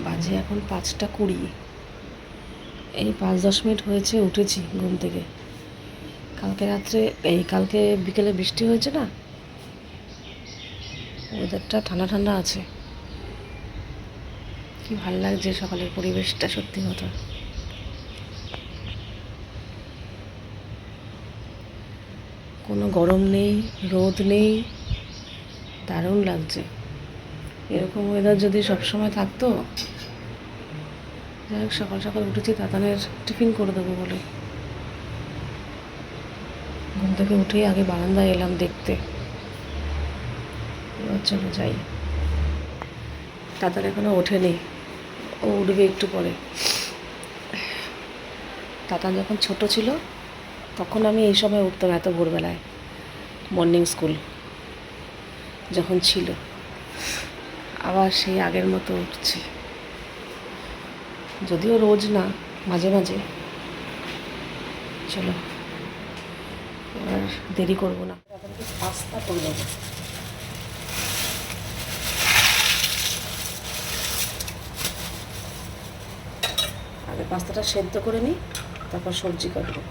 বাজে এখন 5টা 20। এই 5-10 মিনিট হয়েছে উঠেছি ঘুম থেকে। কালকে বিকেলে বৃষ্টি হয়েছে না, ওয়েদারটা ঠান্ডা ঠান্ডা আছে, কি ভালো লাগছে সকালের পরিবেশটা, সত্যি কথা। কোনো গরম নেই, রোদ নেই, দারুণ লাগছে। এরকম ওয়েদার যদি সবসময় থাকতো। যাই হোক, সকাল সকাল উঠেছি তাতানের টিফিন করে দেবো বলে। ঘুম থেকে উঠেই আগে বারান্দায় এলাম দেখতে। এবার চলো যাই। তাতান এখনো ওঠেনি, ও উঠবে একটু পরে। তাতান যখন ছোট ছিল তখন আমি এই সময় উঠতাম, এত ভোরবেলায়, মর্নিং স্কুল যখন ছিল। আবার সেই আগের মতো উঠছি, যদিও রোজ না, মাঝে মাঝে। চলো এবার দেরি করবো না, তাদেরকে পাস্তা করে দেবো। আগে পাস্তাটা সেদ্ধ করে নিই, তারপর সবজি কাটবো।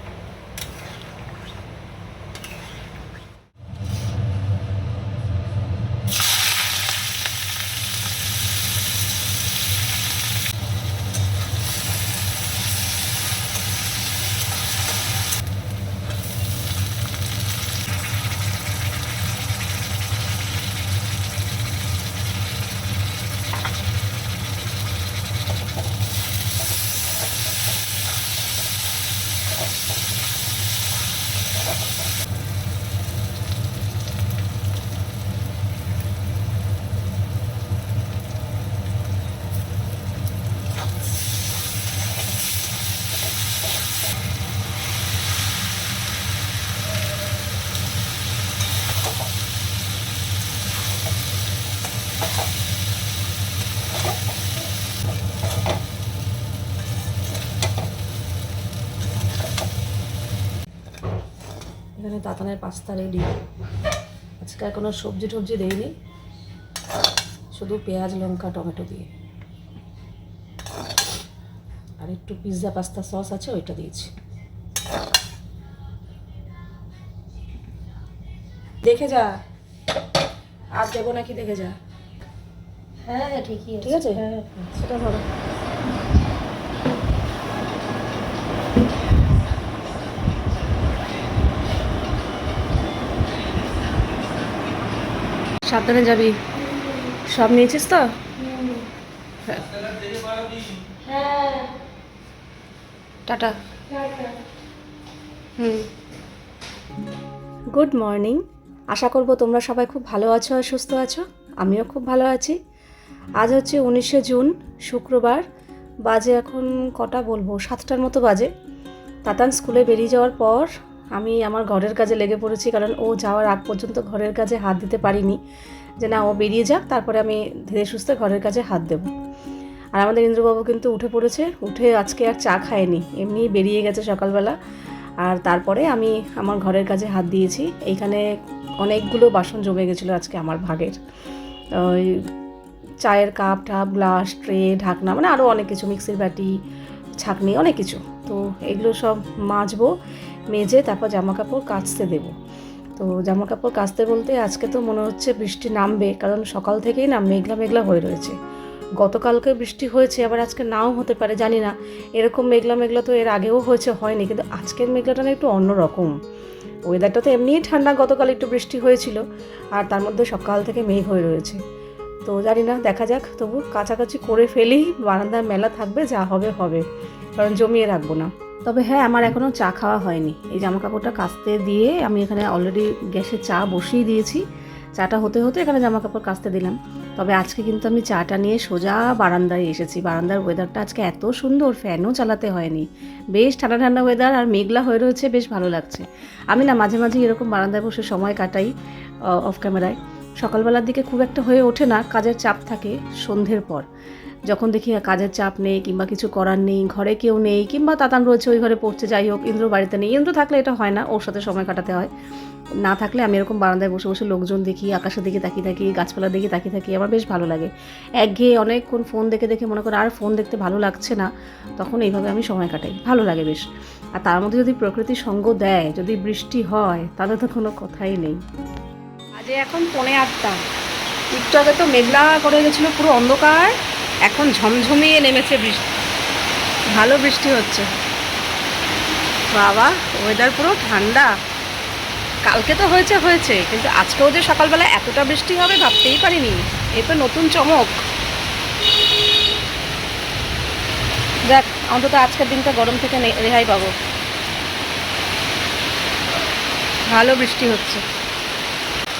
এখানে তাতানের পাস্তা রেডি। আজকে আর কোনো সবজি টবজি দেইনি, শুধু পেঁয়াজ লঙ্কা টমেটো দিয়ে, আর একটু পিৎজা পাস্তা সস আছে ওইটা দিয়েছি। দেখে যা, আর দেবো নাকি দেখে যা। হ্যাঁ ঠিকই ঠিক আছে, হ্যাঁ। সেটা ধরো। সাবধানে যাবি, সব নিয়েছিস তো? হ্যাঁ, হ্যাঁ টাটা। Good morning. আশা করব তোমরা সবাই খুব ভালো আছো আর সুস্থ আছো। আমিও খুব ভালো আছি। আজ হচ্ছে 19শে জুন, শুক্রবার। বাজে এখন কটা বলবো, 7টার মতো বাজে। তাতান স্কুলে বেরিয়ে যাওয়ার পর আমি আমার ঘরের কাজে লেগে পড়েছি, কারণ ও যাওয়ার আগ পর্যন্ত ঘরের কাজে হাত দিতে পারিনি, যে না ও বেরিয়ে যাক তারপরে আমি ধীরে সুস্থে ঘরের কাজে হাত দেব। আর আমাদের ইন্দ্রবাবু কিন্তু উঠে পড়েছে, উঠে আজকে আর চা খায়নি, এমনি বেরিয়ে গেছে সকালবেলা। আর তারপরে আমি আমার ঘরের কাজে হাত দিয়েছি। এইখানে অনেকগুলো বাসন জমে গেছিলো আজকে আমার ভাগের, ওই চায়ের কাপ টাপ গ্লাস ট্রে ঢাকনা, মানে আরও অনেক কিছু, মিক্সির বাটি ছাঁকনি অনেক কিছু। তো এগুলো সব মাজবো, মেজে তারপর জামা কাপড় কাচতে দেবো। তো জামা কাপড় কাচতে বলতে আজকে তো মনে হচ্ছে বৃষ্টি নামবে, কারণ সকাল থেকেই না মেঘলা মেঘলা হয়ে রয়েছে। গতকালকে বৃষ্টি হয়েছে, আবার আজকে নাও হতে পারে, জানি না। এরকম মেঘলা মেঘলা তো এর আগেও হয়নি, কিন্তু আজকের মেঘলাটা না একটু অন্যরকম। ওয়েদারটা তো এমনিই ঠান্ডা, গতকাল একটু বৃষ্টি হয়েছিল, আর তার মধ্যে সকাল থেকে মেঘ হয়ে রয়েছে। তো জানি না, দেখা যাক। তবু কাছাকাছি করে ফেলি, বারান্দার মেলা থাকবে, যা হবে হবে, কারণ জমিয়ে রাখবো না। তবে হ্যাঁ, আমার এখনও চা খাওয়া হয়নি। এই জামা কাপড়টা কাচতে দিয়ে আমি এখানে অলরেডি গ্যাসে চা বসিয়ে দিয়েছি। চাটা হতে হতে এখানে জামা কাপড় কাচতে দিলাম। তবে আজকে কিন্তু আমি চাটা নিয়ে সোজা বারান্দায় এসেছি। বারান্দার ওয়েদারটা আজকে এত সুন্দর, ফ্যানও চালাতে হয়নি, বেশ ঠান্ডা ঠান্ডা ওয়েদার, আর মেঘলা হয়ে রয়েছে, বেশ ভালো লাগছে। আমি না মাঝে মাঝে এরকম বারান্দায় বসে সময় কাটাই অফ ক্যামেরায়, সকালবেলার দিকে খুব একটা হয়ে ওঠে না, কাজের চাপ থাকে সন্ধ্যের পর। যখন দেখি কাজের চাপ নেই কিংবা কিছু করার নেই, ঘরে কেউ নেই কিংবা তাতান রয়েছে ওই ঘরে পড়ছে, যাই হোক, ইন্দ্র বাড়িতে নেই, ইন্দ্র থাকলে এটা হয় না, ওর সাথে সময় কাটাতে হয়। না থাকলে আমি এরকম বারান্দায় বসে বসে লোকজন দেখি, আকাশের দিকে তাকিয়ে থাকি, গাছপালার দিকে তাকিয়ে থাকি, আমার বেশ ভালো লাগে। একঘেয়ে অনেকক্ষণ ফোন দেখে দেখে মনে করে আর ফোন দেখতে ভালো লাগছে না, তখন এইভাবে আমি সময় কাটাই, ভালো লাগে বেশ। আর তার মধ্যে যদি প্রকৃতির সঙ্গ দেয়, যদি বৃষ্টি হয়, তাহলে তো কোনো কথাই নেই। আজে এখন 7:45, একটু আগে তো মেঘলা করে গেছিলো, পুরো অন্ধকার, এখন ঝমঝমিয়ে নেমেছে বৃষ্টি, ভালো বৃষ্টি হচ্ছে। বাবা, ওয়েদার পুরো ঠান্ডা। কালকে তো হয়েছে, কিন্তু আজকেও যে সকালবেলা এতটা বৃষ্টি হবে ভাবতেই পারিনি। এই তো নতুন চমক। যাক, অন্তত আজকের দিনটা গরম থেকে রেহাই পাবো। ভালো বৃষ্টি হচ্ছে।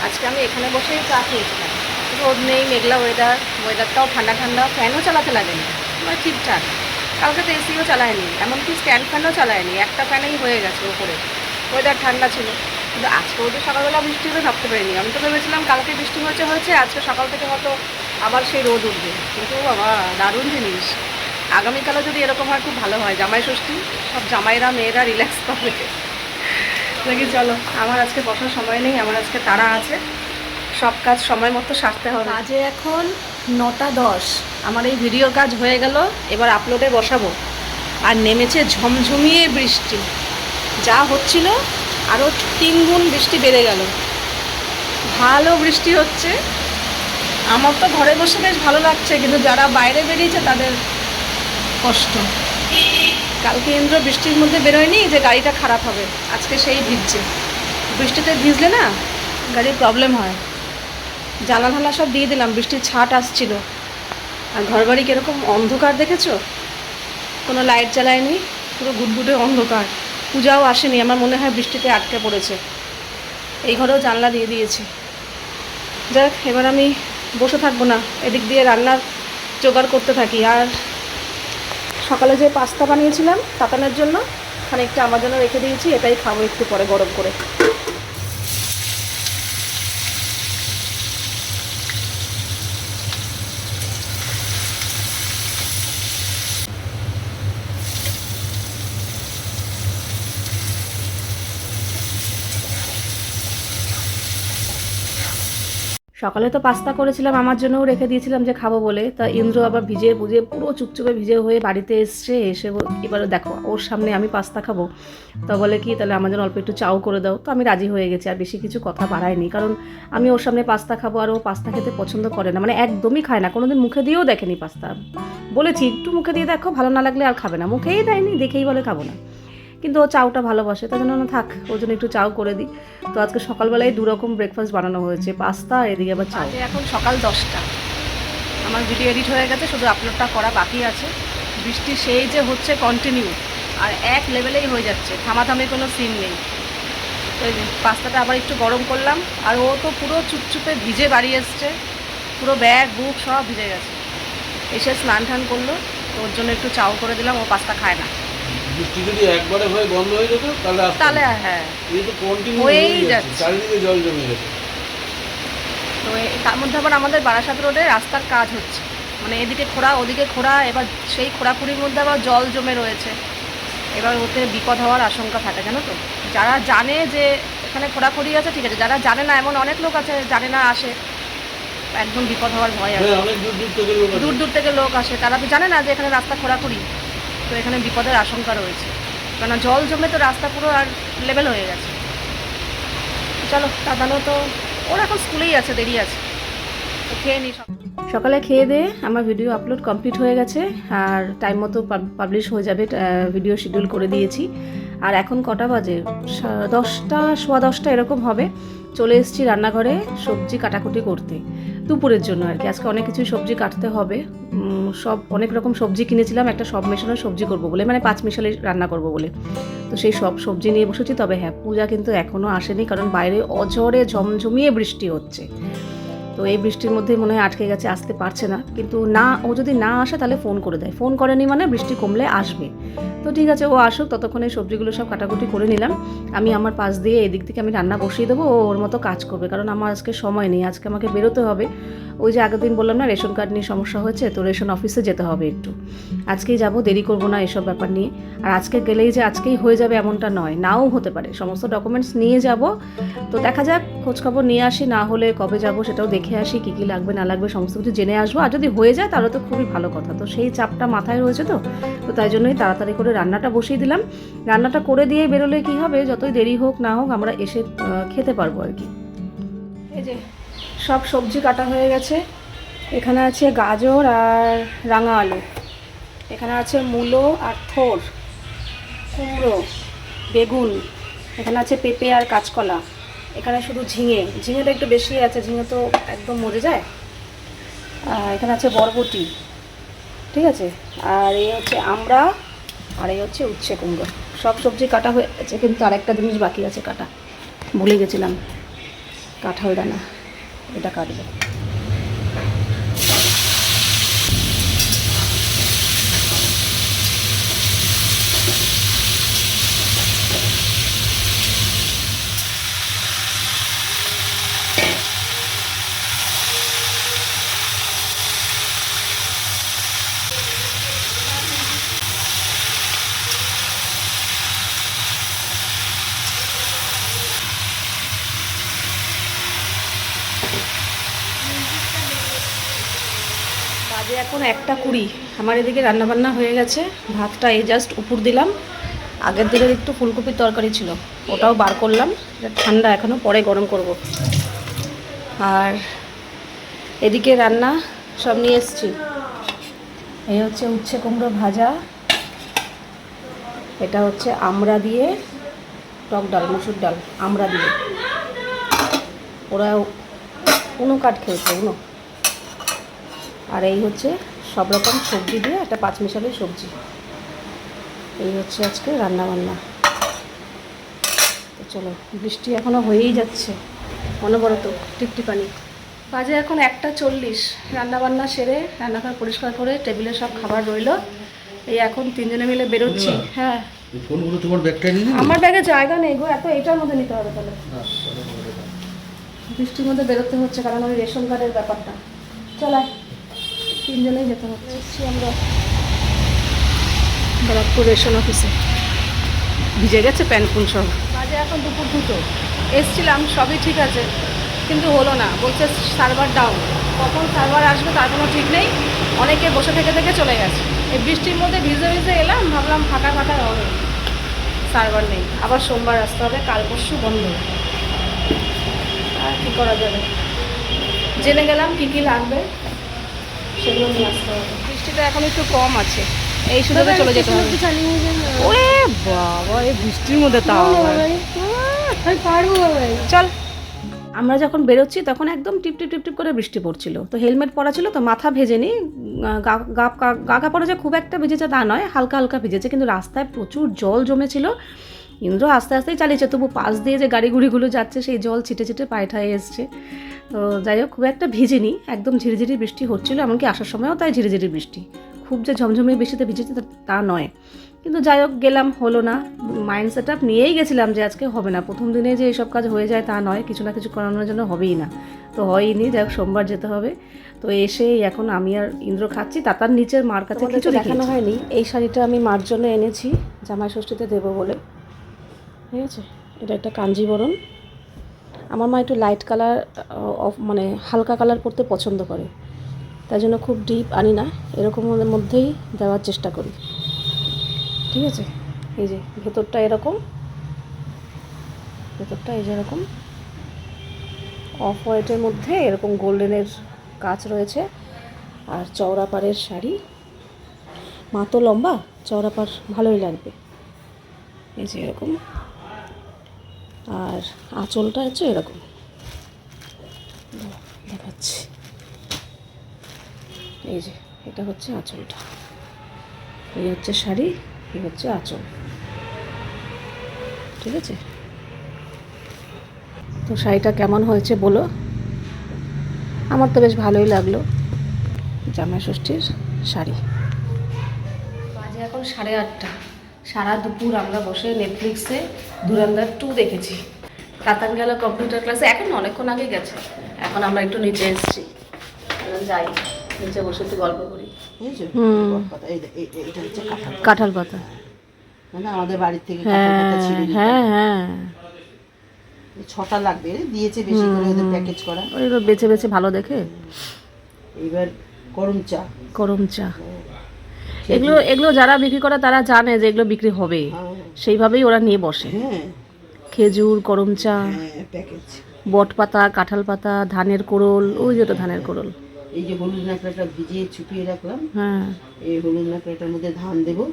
আজকে আমি এখানে বসেই চা খেয়েছিলাম, রোদ নেই, মেঘলা ওয়েদারটাও ঠান্ডা ঠান্ডা, ফ্যানও চালাতে লাগেনি, মানে ঠিকঠাক। কালকে তো এসিও চালায়নি, এমনকি স্ট্যান্ড ফ্যানও চালায়নি, একটা ফ্যানেই হয়ে গেছে ওপরে। ওয়েদার ঠান্ডা ছিল, কিন্তু আজকেও যে সকালবেলা বৃষ্টি হবে ভাবতে পারিনি। আমি তো ভেবেছিলাম কালকে বৃষ্টি হয়েছে, আজকে সকাল থেকে হয়তো আবার সেই রোদ উঠবে, কিন্তু বাবা দারুণ জিনিস। আগামীকালও যদি এরকম হয় খুব ভালো হয়, জামাই ষষ্ঠী, সব জামাইরা মেয়েরা রিল্যাক্স পাবে। দেখি চলো, আমার আজকে বসার সময় নেই, আমার আজকে তাড়া আছে, সব কাজ সময় মতো সারতে হবে। আজে এখন 9:10, আমার এই ভিডিওর কাজ হয়ে গেল, এবার আপলোডে বসাবো। আর নেমেছে ঝমঝমিয়ে বৃষ্টি, যা হচ্ছিল আরও 3 গুণ বৃষ্টি বেড়ে গেল। ভালো বৃষ্টি হচ্ছে, আমার তো ঘরে বসে বেশ ভালো লাগছে, কিন্তু যারা বাইরে বেরিয়েছে তাদের কষ্ট। কালকে ইন্দ্র বৃষ্টির মধ্যে বেরোয়নি যে গাড়িটা খারাপ হবে, আজকে সেই ভিজছে। বৃষ্টিতে ভিজলে না গাড়ির প্রবলেম হয়। জানালা সব দিয়ে দিলাম, বৃষ্টির ছাট আসছিল। আর ঘরবাড়ি কীরকম অন্ধকার দেখেছো, কোনো লাইট জ্বালায়নি, পুরো গুটগুটে অন্ধকার। পূজাও আসেনি, আমার মনে হয় বৃষ্টিতে আটকে পড়েছে। এই ঘরেও জানলা দিয়ে দিয়েছি। যাক, এবার আমি বসে থাকবো না, এদিক দিয়ে রান্নার জোগাড় করতে থাকি। আর সকালে যে পাস্তা বানিয়েছিলাম তাতানের জন্য, খানিকটা আমার জন্য রেখে দিয়েছি, এটাই খাবো একটু পরে গরম করে। সকালে তো পাস্তা করেছিলাম, আমার জন্যও রেখে দিয়েছিলাম যে খাবো বলে। তা ইন্দ্র আবার ভিজে পুজে পুরো চুপচুপে ভিজে হয়ে বাড়িতে এসে এবারে দেখো ওর সামনে আমি পাস্তা খাবো, তা বলে কি তাহলে আমার জন্য অল্প একটু চাও করে দাও। তো আমি রাজি হয়ে গেছি, আর বেশি কিছু কথা বাড়াইনি, কারণ আমি ওর সামনে পাস্তা খাবো, আর ও পাস্তা খেতে পছন্দ করে না, মানে একদমই খায় না, কোনোদিন মুখে দিয়েও দেখেনি পাস্তা। বলেছি একটু মুখে দিয়ে দেখো, ভালো না লাগলে আর খাবে না, মুখেই দেয়নি, দেখেই বলে খাবো না। কিন্তু ও চাউটা ভালোবাসে, তার জন্য থাক, ওর জন্য একটু চাও করে দিই। তো আজকে সকালবেলায় 2 রকম ব্রেকফাস্ট বানানো হয়েছে, পাস্তা আর এদিকে আবার চাও। এখন সকাল 10টা, আমার ভিডিও এডিট হয়ে গেছে, শুধু আপলোডটা করা বাকি আছে। বৃষ্টি সেই যে হচ্ছে কন্টিনিউ, আর এক লেভেলেই হয়ে যাচ্ছে, থামাথামি কোনো সিন নেই। তো পাস্তাটা আবার একটু গরম করলাম, আর ও তো পুরো চুপচুপে ভিজে বাড়ি এসছে, পুরো ব্যাগ বুক সব ভিজে গেছে। এসে স্নান টান করলো, তো ওর জন্য একটু চাও করে দিলাম, ও পাস্তা খায় না। বৃষ্টি যদি একবারে হয়ে বন্ধ হয়ে যেত তাহলে হ্যাঁ, এই তো কন্টিনিউ হয়েই যাচ্ছে, চারিদিকে জল জমে গেছে। তো তার মধ্যে আবার আমাদের বারাসাত রোডে রাস্তার কাজ হচ্ছে, মানে এদিকে খোঁড়া ওদিকে খোঁড়া, এবার সেই খোঁড়াখুড়ির মধ্যে আবার জল জমে রয়েছে। এবার ওতে বিপদ হওয়ার আশঙ্কা থাকে, জানো তো। যারা জানে যে এখানে খোঁড়াখুড়ি আছে ঠিক আছে, যারা জানে না, এমন অনেক লোক আছে জানে না, আসে, একদম বিপদ হওয়ার ভয় আছে। অনেক দূর দূর থেকে লোক আসে, তারা তো জানে না যে এখানে রাস্তা খোঁড়াখুড়ি, তো এখানে বিপদের আশঙ্কা রয়েছে, কেন জল জমে তো রাস্তা পুরো আর লেভেল হয়ে গেছে। চলো, দাদানো তো ওর এখন স্কুলেই আছে, দেরি আছে, তো খেয়ে নিই। সকালে খেয়ে দিয়ে আমার ভিডিও আপলোড কমপ্লিট হয়ে গেছে, আর টাইম মতো পাবলিশ হয়ে যাবে, ভিডিও শিডিউল করে দিয়েছি। আর এখন কটা বাজে, 10টা, 10:15 এরকম হবে। চলে এসেছি রান্নাঘরে সবজি কাটাকুটি করতে, দুপুরের জন্য আর কি। আজকে অনেক কিছু সবজি কাটতে হবে, সব অনেক রকম সবজি কিনেছিলাম, একটা সব মেশানো সবজি করব বলে, মানে 5 মিশালি রান্না করব বলে। তো সেই সব সবজি নিয়ে বসেছি। তবে হ্যাঁ, পূজা কিন্তু এখনও আসেনি, কারণ বাইরে অঝরে ঝমঝমিয়ে বৃষ্টি হচ্ছে। তো এই বৃষ্টির মধ্যেই মনে হয় আটকে গেছে, আসতে পারছে না। কিন্তু না, ও যদি না আসে তাহলে ফোন করে দেয়, ফোন করেনি মানে বৃষ্টি কমলে আসবে। তো ঠিক আছে, ও আসুক, ততক্ষণে সবজিগুলো সব কাটাকুটি করে নিলাম। আমি আমার পাশ দিয়ে এদিক থেকে আমি রান্না বসিয়ে দেবো, ও ওর মতো কাজ করবে, কারণ আমার আজকে সময় নেই, আজকে আমাকে বেরোতে হবে। ওই যে আগের দিন বললাম না রেশন কার্ড নিয়ে সমস্যা হয়েছে, তো রেশন অফিসে যেতে হবে একটু। আজকেই যাব, দেরি করব না এসব ব্যাপার নিয়ে। আর আজকে গেলেই যে আজকেই হয়ে যাবে এমনটা নয়, নাও হতে পারে। সমস্ত ডকুমেন্টস নিয়ে যাব, তো দেখা যাক, খোঁজখবর নিয়ে আসি, না হলে কবে যাব সেটাও দেখে আসি, কী কী লাগবে না লাগবে সমস্ত কিছু জেনে আসবো। আর যদি হয়ে যায় তাহলে তো খুবই ভালো কথা। তো সেই চাপটা মাথায় রয়েছে, তো তাই জন্যই তাড়াতাড়ি করে রান্নাটা বসিয়ে দিলাম। রান্নাটা করে দিয়ে বেরোলে কী হবে, যতই দেরি হোক না হোক আমরা এসে খেতে পারবো আর কি। এই যে সব সবজি কাটা হয়ে গেছে। এখানে আছে গাজর আর রাঙা আলু, এখানে আছে মূলো আর থোর, কুমড়ো, বেগুন, এখানে আছে পেঁপে আর কাঁচকলা, এখানে শুধু ঝিঙেটা একটু বেশি আছে, ঝিঙে তো একদম মরে যায়। আর এখানে আছে বরবটি, ঠিক আছে। আর এই হচ্ছে আমড়া, আর এই হচ্ছে উচ্ছে কুমড়ো। সব সবজি কাটা হয়ে গেছে, কিন্তু আরেকটা জিনিস বাকি আছে কাটা, ভুলে গেছিলাম, কাঁঠাল দানা, এটা কাটবো। বাজে এখন 1:20। আমার এদিকে রান্নাবান্না হয়ে গেছে, ভাতটা এই জাস্ট উপর দিলাম। আগের দিনের একটু ফুলকপির তরকারি ছিল, ওটাও বার করলাম, এটা ঠান্ডা এখনও, পরে গরম করব। আর এদিকে রান্না সব নিয়ে এসছি। এই হচ্ছে উচ্ছে কুমড়ো ভাজা, এটা হচ্ছে আমড়া দিয়ে টক ডাল, মসুর ডাল আমড়া দিয়ে, ওরা উনো কাঠ খেয়েছে উনো। আর এই হচ্ছে সব রকম সবজি দিয়ে একটা পাঁচমিশালি সবজি। এই হচ্ছে আজকে রান্নাবান্না। তো চলো, বৃষ্টি এখনও হয়েই যাচ্ছে, মনে পড়ে তো টিপটিপানি। বাজে এখন 1:40। রান্নাবান্না সেরে, রান্নাঘর পরিষ্কার করে, টেবিলে সব খাবার রইলো। এই এখন তিনজনে মিলে বেরোচ্ছি। হ্যাঁ, ফোনগুলো তোমার ব্যাগটা নিয়ে নিবি? আমার ব্যাগে জায়গা নেই গো, এত এটার মধ্যে নিতে হবে তাহলে। বৃষ্টির মধ্যে বেরোতে হচ্ছে, কারণ ওই রেশন কার্ডের ব্যাপারটা। চলায় তিনজনেই যেতে হচ্ছে। এসছি আমরা ব্যারাকপুর রেশন অফিসে, ভিজে গেছে প্যান্ট পুন সব। বাজে এখন 2:02। এসছিলাম, সবই ঠিক আছে, কিন্তু হলো না, বলছে সার্ভার ডাউন। কখন সার্ভার আসবে তার কোনো ঠিক নেই, অনেকে বসে থেকে থেকে চলে গেছে। এই বৃষ্টির মধ্যে ভিজে ভিজে এলাম, ভাবলাম ফাঁকা ফাঁকা হবে, সার্ভার নেই। আবার সোমবার আসতে হবে, কাল পরশু বন্ধ। আর কী করা যাবে, জেনে গেলাম কী কী লাগবে, সেগুলো নিয়ে আসতে হবে। বৃষ্টিটা এখন একটু কম আছে, এই সুযোগে চলে যেতে হবে। ওরে বাবা, এই বৃষ্টির মধ্যে তাও চল। আমরা যখন বেরোচ্ছি তখন একদম টিপ টিপ টিপ টিপ করে বৃষ্টি পড়ছিল। তো হেলমেট পরা ছিল, তো মাথা ভেজেনি, গা কাপড়ে যে খুব একটা ভিজেছে তা নয়, হালকা হালকা ভিজেছে, কিন্তু রাস্তায় প্রচুর জল জমেছিল। ইন্দ্র আস্তে আস্তেই চালিয়েছে, তবু পাশ দিয়ে যে গাড়ি গুড়িগুলো যাচ্ছে সেই জল ছিটে ছিটে পায়ে ঠায়ে এসছে। তো যাই হোক, খুব একটা ভিজেনি, একদম ঝিরিঝিরি বৃষ্টি হচ্ছিলো, এমনকি আসার সময়ও তাই ঝিরিঝিরি বৃষ্টি, খুব যে ঝমঝমে বৃষ্টিতে ভিজেছে তা নয়। কিন্তু যাই হোক, গেলাম, হলো না। মাইন্ড সেট আপ নিয়েই গেছিলাম যে আজকে হবে না, প্রথম দিনে যে এইসব কাজ হয়ে যায় তা নয়, কিছু না কিছু করানোর জন্য হবেই না। তো হয়নি, যাই হোক সোমবার যেতে হবে। তো এসে এখন আমি আর ইন্দ্র খাচ্ছি তাতার নিচের মার কাছে। কিছু দেখানো হয়নি, এই শাড়িটা আমি মার জন্য এনেছি জামাই ষষ্ঠীতে দেবো বলে, ঠিক আছে। এটা একটা কাঞ্জিবরণ। আমার মা একটু লাইট কালার, মানে হালকা কালার পরতে পছন্দ করে, তাই জন্য খুব ডিপ আনি না, এরকমের মধ্যেই দেওয়ার চেষ্টা করি, ঠিক আছে। এই যে ভেতরটা এরকম, ভেতরটা এই যে এরকম অফ হোয়াইটের মধ্যে এরকম গোল্ডেনের কাজ রয়েছে। আর চওড়া পাড়ের শাড়ি, মা তো লম্বা, চওড়া পাড় ভালোই লাগবে, এই যে এরকম। আর আঁচলটা হচ্ছে এরকম, দেখাচ্ছি, এই যে এটা হচ্ছে আঁচলটা, এই হচ্ছে শাড়ি, এই হচ্ছে আঁচল, ঠিক আছে। তো শাড়িটা কেমন হয়েছে বলো। আমার তো বেশ ভালোই লাগলো জামাই ষষ্ঠীর শাড়ি। বাজে এখন 8:30, সারা দুপুর আমরা বসে নেটফ্লিক্সে ধুরন্ধর 2 দেখেছি। তাতান গেল কম্পিউটার ক্লাসে, এখন অনেকক্ষণ আগে গেছে। এখন আমরা একটু নিচে এসেছি, যাই নিচে বসে একটু গল্প করি। এটা হচ্ছে কাঁঠাল পাতা, মানে আমাদের বাড়ির থেকে হ্যাঁ হ্যাঁ 6টা লাগবে, দিয়েছে বেশি করে ওদের প্যাকেজ করা। ওইগুলো বেছে বেছে ভালো দেখে। এবার করম চা এগুলো এগুলো যারা বিক্রি করে তারা জানে যে এগুলো বিক্রি হবে, সেইভাবেই ওরা নিয়ে বসে। হ্যাঁ খেজুর, করম চা, প্যাকেজ, বট পাতা, কাঁঠাল পাতা, ধানের কোড়ল, ওই যেটা ধানের কোড়ল। এই যে হলুদ নাকড়াটা ভিজিয়ে চুপিয়ে রাখলাম, হ্যাঁ এই হলুদ নাকড়াটার মধ্যে ধান দেবো,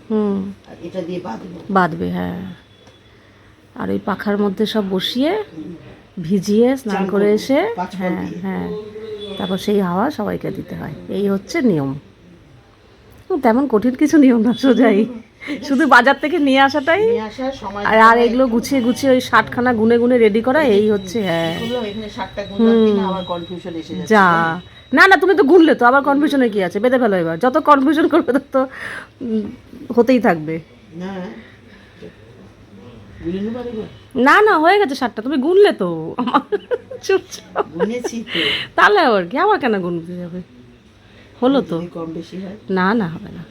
আর এটা দিয়ে বাঁধবে। হ্যাঁ, আর ওই পাখার মধ্যে সব বসিয়ে ভিজিয়ে স্নান করে এসে, হ্যাঁ হ্যাঁ, তারপর সেই হাওয়া সবাইকে দিতে হয়। এই হচ্ছে নিয়ম। তেমন কঠিন কিছু নিয়ম না, সোজাই শুধু বাজার থেকে নিয়ে আসাটাই, আর এগুলো গুছিয়ে গুছিয়ে ওই 60খানা গুনে গুনে রেডি করা, এই হচ্ছে। হ্যাঁ যা না না, তুমি তো গুনলে তো, আবার কনফিউশনে কি আছে, বেঁধে ফেলো। এবার যত কনফিউশন করবে তত হতেই থাকবে। না না, হয়ে গেছে 60টা, তুমি গুনলে তো। চুপচাপ তাহলে আবার কি, আমার কেন গুনতে যাবে, হলো তো। কম বেশি হয় না না, হবে না।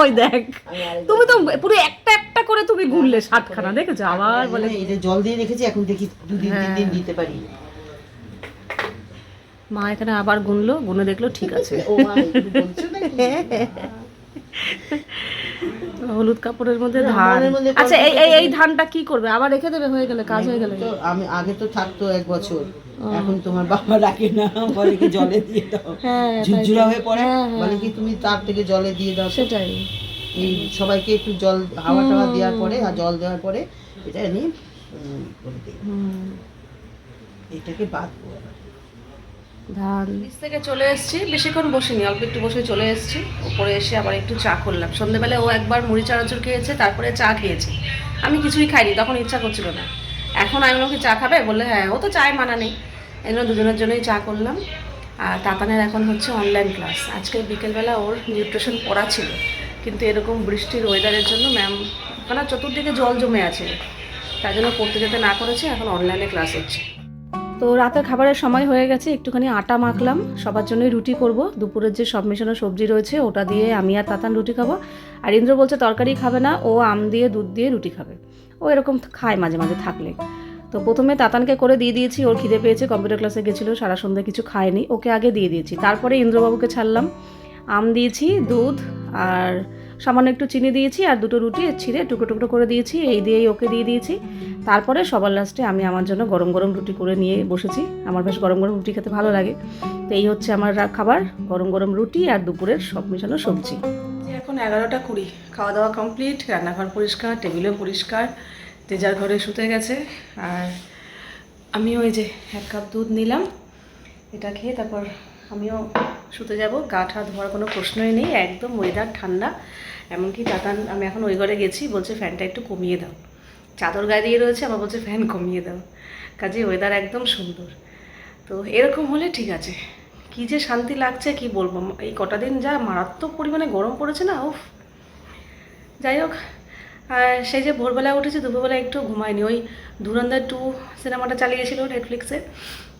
ওই দেখ, তুমি তো পুরো একটা একটা করে তুমি গুনলে 60খানা, দেখেছো? আবার বলে এটা জল দিয়ে রেখেছি, এখন দেখি 2-3 দিন দিতে পারি। মা এখানে আবার গুনলো, গুনে দেখলো ঠিক আছে। হলুদ কাপড়ের মধ্যে ধান। আচ্ছা, এই ধানটা কি করবে? আবার রেখে দেবে, হয়ে গেলে, কাজ হয়ে গেলে? আমি আগে তো থাকতো 1 বছর, এখন তোমার বাবা রাখে না, বলে কি জলে দিয়ে দাও, ঝুরঝুরা হয়ে পড়ে, বলে কি তুমি তার থেকে জলে দিয়ে দাও। সেটাই, এই সবাইকে একটু জল, হাওয়া টাওয়া দেওয়ার পরে আর জল দেওয়ার পরে এটা নিয়ে এটাকে বাঁধবো। ধান নিচ থেকে চলে এসেছি, বেশিক্ষণ বসিনি, অল্প একটু বসে চলে এসেছি। উপরে এসে আবার একটু চা করলাম। সন্ধ্যেবেলায় ও একবার মুড়ি চানাচুর খেয়েছে, তারপরে চা খেয়েছে। আমি কিছুই খাইনি, তখন ইচ্ছা করছিল না। এখন আমি ওকে চা খাবে বললে, হ্যাঁ, ও তো চায় মানা নেই, এই জন্য দুজনের জন্যই চা করলাম। আর তাতানের এখন হচ্ছে অনলাইন ক্লাস। আজকে বিকেলবেলা ওর নিউট্রিশন পড়া ছিল, কিন্তু এরকম বৃষ্টির ওয়েদারের জন্য ম্যাম ওখানে চতুর্দিকে জল জমে আছে, তাই জন্য পড়তে যেতে না করেছে। এখন অনলাইনে ক্লাস হচ্ছে। তো রাতের খাবারের সময় হয়ে গেছে, একটুখানি আটা মাখলাম, সবার জন্যই রুটি করব। দুপুরের যে সব মেশানো সবজি রয়েছে ওটা দিয়ে আমি আর তাতান রুটি খাবো। আর ইন্দ্র বলছে তরকারি খাবে না, ও আম দিয়ে দুধ দিয়ে রুটি খাবে। ও এরকম খায় মাঝে মাঝে থাকলে। তো প্রথমে তাতানকে করে দিয়ে দিয়েছি, ওর খিদে পেয়েছে, কম্পিউটার ক্লাসে গেছিলো, সারা সন্ধ্যা কিছু খায়নি, ওকে আগে দিয়ে দিয়েছি। তারপরে ইন্দ্রবাবুকে ছাড়লাম, আম দিয়েছি, দুধ আর সামান্য একটু চিনি দিয়েছি, আর 2টো রুটি ছিঁড়ে টুকরো টুকরো করে দিয়েছি, এই দিয়েই ওকে দিয়ে দিয়েছি। তারপরে সবার লাস্টে আমি আমার জন্য গরম গরম রুটি করে নিয়ে বসেছি। আমার বেশ গরম গরম রুটি খেতে ভালো লাগে। তো এই হচ্ছে আমার খাবার, গরম গরম রুটি আর দুপুরের সব মেশানো সবজি। এখন 11টা 20, খাওয়া দাওয়া কমপ্লিট, রান্নাঘর পরিষ্কার, টেবিলও পরিষ্কার, যে যার ঘরে শুতে গেছে। আর আমি ওই যে 1 কাপ দুধ নিলাম, এটা খেয়ে তারপর আমিও শুতে যাব। গা ঠা ধোয়ার কোনো প্রশ্নই নেই, একদম ওয়েদার ঠান্ডা। এমনকি তাতান, আমি এখন ওই ঘরে গেছি, বলছে ফ্যানটা একটু কমিয়ে দাও, চাদর গায়ে দিয়ে রয়েছে, আবার বলছে ফ্যান কমিয়ে দাও। কাজে ওয়েদার একদম সুন্দর। তো এরকম হলে ঠিক আছে, কী যে শান্তি লাগছে কি বলবো। এই কটা দিন যা মারাত্মক পরিমাণে গরম পড়েছে না, উফ। যাই হোক, আর সেই যে ভোরবেলায় উঠেছি, দুপুরবেলা একটু ঘুমায়নি। ওই ধুরন্ধর 2 সিনেমাটা চালিয়েছিল নেটফ্লিক্সে,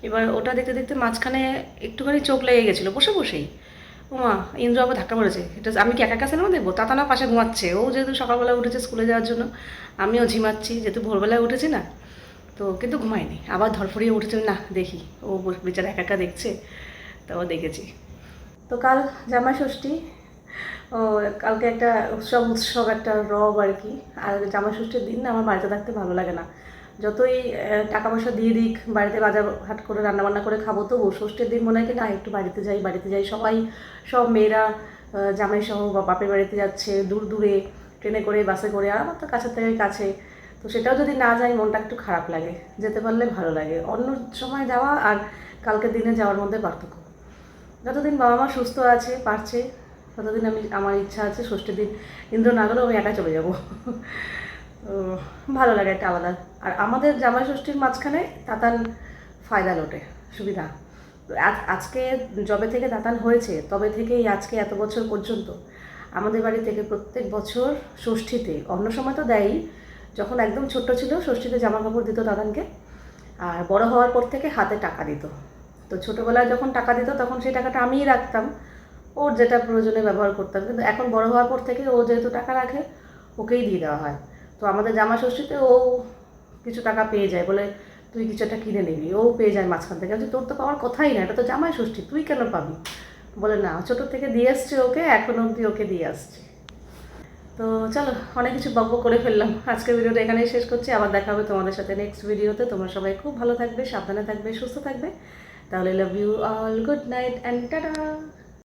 এবার ওটা দেখতে দেখতে মাঝখানে একটুখানি চোখ লেগে গেছিলো বসে বসেই। ওমা, ইন্দ্র আবার ধাক্কা পড়েছে। এটা আমি কি একা একা সিনেমা দেখবো? তাতানা পাশে ঘুমাচ্ছে, ও যেহেতু সকালবেলা উঠেছে স্কুলে যাওয়ার জন্য, আমিও ঝিমাচ্ছি যেহেতু ভোরবেলায় উঠেছি না, তো কিন্তু ঘুমায়নি। আবার ধরফড়িয়ে উঠেছে, না দেখি, ও বেচারা একা একা দেখছে, তাও দেখেছি। তো কাল জামাই ষষ্ঠী, ও কালকে একটা উৎসব একটা রব আর কি। আর জামাই ষষ্ঠীর দিন না আমার বাড়িতে থাকতে ভালো লাগে না, যতই টাকা পয়সা দিয়ে দিক, বাড়িতে বাজার হাট করে রান্নাবান্না করে খাবো, তো ষষ্ঠীর দিন মনে হয় কি না একটু বাড়িতে যাই। সবাই, সব মেয়েরা জামাই সহ বা বাপের বাড়িতে যাচ্ছে, দূর দূরে ট্রেনে করে, বাসে করে, আর আমার তো কাছের থেকে কাছে। তো সেটাও যদি না যাই মনটা একটু খারাপ লাগে, যেতে পারলে ভালো লাগে। অন্য সময় যাওয়া আর কালকের দিনে যাওয়ার মধ্যে পার্থক্য। যতদিন বাবা মা সুস্থ আছে, পারছে, ততদিন আমার ইচ্ছা আছে ষষ্ঠীর দিন ইন্দ্র না গেলেও আমি একা চলে যাবো। ভালো লাগে একটা আলাদা। আর আমাদের জামাই ষষ্ঠীর মাঝখানে তাতান ফায়দা লোটে, সুবিধা। আজকে যবে থেকে দাতাল হয়েছে তবে থেকেই আজকে এত বছর পর্যন্ত আমাদের বাড়ি থেকে প্রত্যেক বছর ষষ্ঠীতে, অন্য সময় তো দেয়ই, যখন একদম ছোট্ট ছিল ষষ্ঠীতে জামা কাপড় দিত দাদানকে, আর বড় হওয়ার পর থেকে হাতে টাকা দিত। তো ছোটোবেলায় যখন টাকা দিত তখন সেই টাকাটা আমিই রাখতাম, ওর যেটা প্রয়োজনে ব্যবহার করতাম। কিন্তু এখন বড় হওয়ার পর থেকে ও যেহেতু টাকা রাখে, ওকেই দিয়ে দেওয়া হয়। তো আমাদের জামা ষষ্ঠীতে ও কিছু টাকা পেয়ে যায়, বলে তুই কিছু একটা কিনে নিবি, ও পেয়ে যায় মাঝখান থেকে। তোর তো পাওয়ার কথাই না, এটা তো জামাই ষষ্ঠী, তুই কেন পাবি? বলে না, ছোটোর থেকে দিয়ে আসছে ওকে, এখন অবধি ওকে দিয়ে আসছে। তো চলো, অনেক কিছু বকবক করে ফেললাম। আজকের ভিডিওটা এখানেই শেষ করছি, আবার দেখা হবে তোমাদের সাথে নেক্সট ভিডিওতে। তোমরা সবাই খুব ভালো থাকবে, সাবধানে থাকবে, সুস্থ থাকবে। তাহলে love you all, good night and tata.